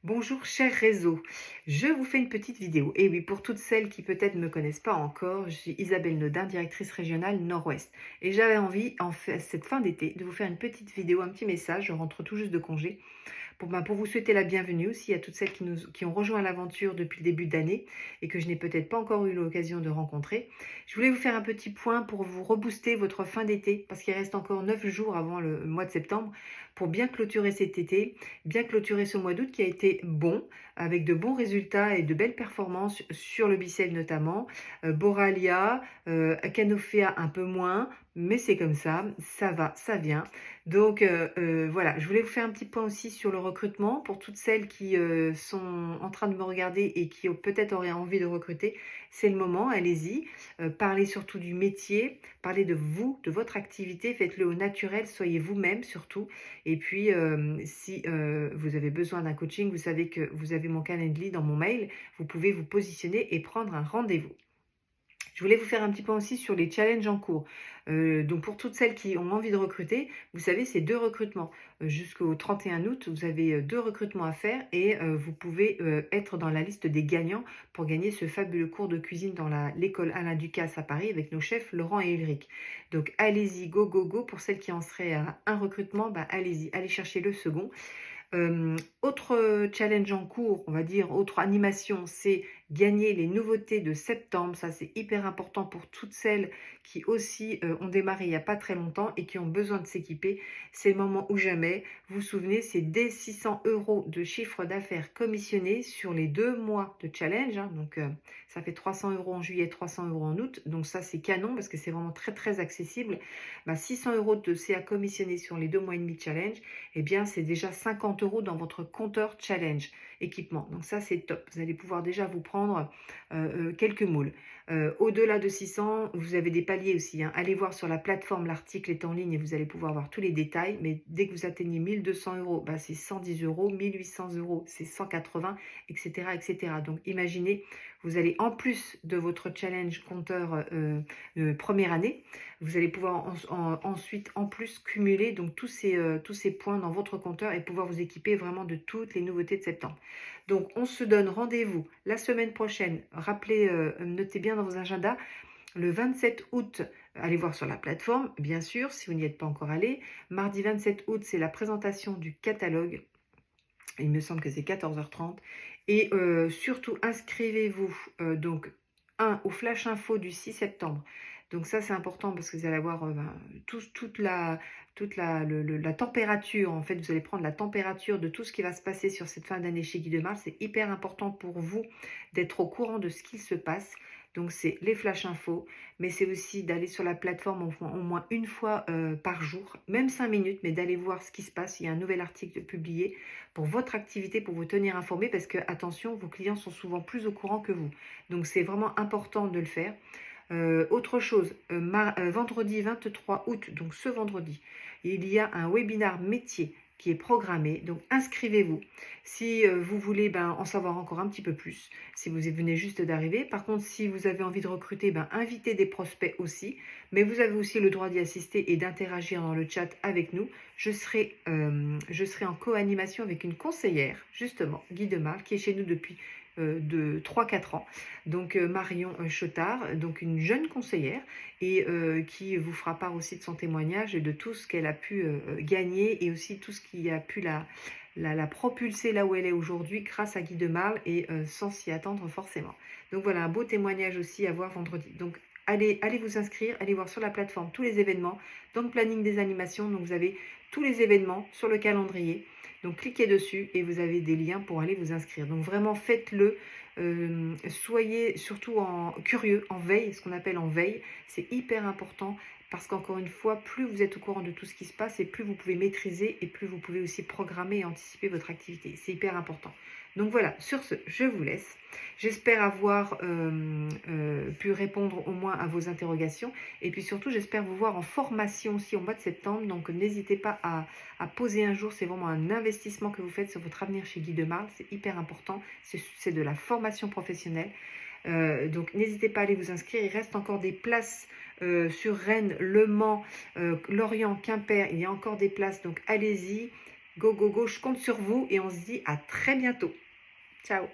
Bonjour cher réseau, je vous fais une petite vidéo. Et oui, pour toutes celles qui peut-être ne me connaissent pas encore, je suis Isabelle Nodin, directrice régionale Nord-Ouest. Et j'avais envie, cette fin d'été, de vous faire une petite vidéo, un petit message, je rentre tout juste de congé, pour vous souhaiter la bienvenue aussi à toutes celles qui ont rejoint l'aventure depuis le début d'année et que je n'ai peut-être pas encore eu l'occasion de rencontrer. Je voulais vous faire un petit point pour vous rebooster votre fin d'été, parce qu'il reste encore 9 jours avant le mois de septembre, pour bien clôturer cet été, bien clôturer ce mois d'août qui a été bon, avec de bons résultats et de belles performances sur le Bicel notamment, Boralia, Canofea un peu moins, mais c'est comme ça va, ça vient. Donc voilà, je voulais vous faire un petit point aussi sur le recrutement pour toutes celles qui sont en train de me regarder et qui peut-être auraient envie de recruter. C'est le moment, allez-y. Parlez surtout du métier, parlez de vous, de votre activité, faites-le au naturel, soyez vous-même surtout. Et puis, si vous avez besoin d'un coaching, vous savez que vous avez mon calendrier dans mon mail, vous pouvez vous positionner et prendre un rendez-vous. Je voulais vous faire un petit point aussi sur les challenges en cours. Donc pour toutes celles qui ont envie de recruter, vous savez, c'est 2 recrutements. Jusqu'au 31 août, vous avez 2 recrutements à faire et vous pouvez être dans la liste des gagnants pour gagner ce fabuleux cours de cuisine dans l'école Alain Ducasse à Paris avec nos chefs Laurent et Ulrich. Donc allez-y, go, go, go. Pour celles qui en seraient à un recrutement, bah, allez-y, allez chercher le second. Autre challenge en cours, on va dire, autre animation, c'est gagner les nouveautés de septembre. Ça, c'est hyper important pour toutes celles qui aussi ont démarré il n'y a pas très longtemps et qui ont besoin de s'équiper. C'est le moment ou jamais. Vous vous souvenez, c'est dès 600 € de chiffre d'affaires commissionné sur les 2 mois de challenge. Donc, ça fait 300 € en juillet, 300 € en août. Donc, ça, c'est canon parce que c'est vraiment très, très accessible. 600 € de CA commissionné sur les 2 mois et demi de challenge, eh bien, c'est déjà 50 € dans votre compteur challenge équipement. Donc ça, c'est top. Vous allez pouvoir déjà vous prendre quelques moules. Au-delà de 600, vous avez des paliers aussi. Allez voir sur la plateforme, l'article est en ligne et vous allez pouvoir voir tous les détails. Mais dès que vous atteignez 1200 €, c'est 110 €, 1800 €, c'est 180, etc., etc. Donc imaginez, vous allez en plus de votre challenge compteur première année, vous allez pouvoir ensuite en plus cumuler donc tous ces points dans votre compteur et pouvoir vous équiper vraiment de toutes les nouveautés de septembre. Donc on se donne rendez-vous la semaine prochaine. Rappelez, notez bien dans vos agendas, le 27 août, allez voir sur la plateforme, bien sûr, si vous n'y êtes pas encore allé. Mardi 27 août, c'est la présentation du catalogue. Il me semble que c'est 14h30. Et surtout, inscrivez-vous donc au Flash Info du 6 septembre. Donc ça, c'est important parce que vous allez avoir toute la température. En fait, vous allez prendre la température de tout ce qui va se passer sur cette fin d'année chez Guy de Mars. C'est hyper important pour vous d'être au courant de ce qu'il se passe. Donc, c'est les flash infos, mais c'est aussi d'aller sur la plateforme au moins une fois par jour, même 5 minutes, mais d'aller voir ce qui se passe. Il y a un nouvel article publié pour votre activité, pour vous tenir informé, parce que, attention, vos clients sont souvent plus au courant que vous. Donc, c'est vraiment important de le faire. Autre chose, vendredi 23 août, donc ce vendredi, il y a un webinar métier qui est programmé. Donc inscrivez-vous si vous voulez en savoir encore un petit peu plus, si vous venez juste d'arriver. Par contre, si vous avez envie de recruter, invitez des prospects aussi. Mais vous avez aussi le droit d'y assister et d'interagir dans le chat avec nous. Je serai en co-animation avec une conseillère, justement, Guy Demarle, qui est chez nous depuis de 3-4 ans. Donc Marion Chotard, donc une jeune conseillère et qui vous fera part aussi de son témoignage et de tout ce qu'elle a pu gagner et aussi tout ce qui a pu la propulser là où elle est aujourd'hui grâce à Guy Demarle et sans s'y attendre forcément. Donc voilà, un beau témoignage aussi à voir vendredi. Donc allez vous inscrire, allez voir sur la plateforme tous les événements, dans le planning des animations, donc vous avez tous les événements sur le calendrier. Donc cliquez dessus et vous avez des liens pour aller vous inscrire. Donc vraiment faites-le. Soyez surtout curieux, en veille, ce qu'on appelle en veille. C'est hyper important parce qu'encore une fois, plus vous êtes au courant de tout ce qui se passe et plus vous pouvez maîtriser et plus vous pouvez aussi programmer et anticiper votre activité. C'est hyper important. Donc voilà, sur ce, je vous laisse. J'espère avoir pu répondre au moins à vos interrogations. Et puis surtout, j'espère vous voir en formation aussi au mois de septembre. Donc n'hésitez pas à poser un jour. C'est vraiment un investissement que vous faites sur votre avenir chez Guy Demarle. C'est hyper important. C'est de la formation professionnelle. Donc n'hésitez pas à aller vous inscrire. Il reste encore des places sur Rennes, Le Mans, Lorient, Quimper. Il y a encore des places. Donc allez-y. Go, go, go, je compte sur vous et on se dit à très bientôt. Ciao.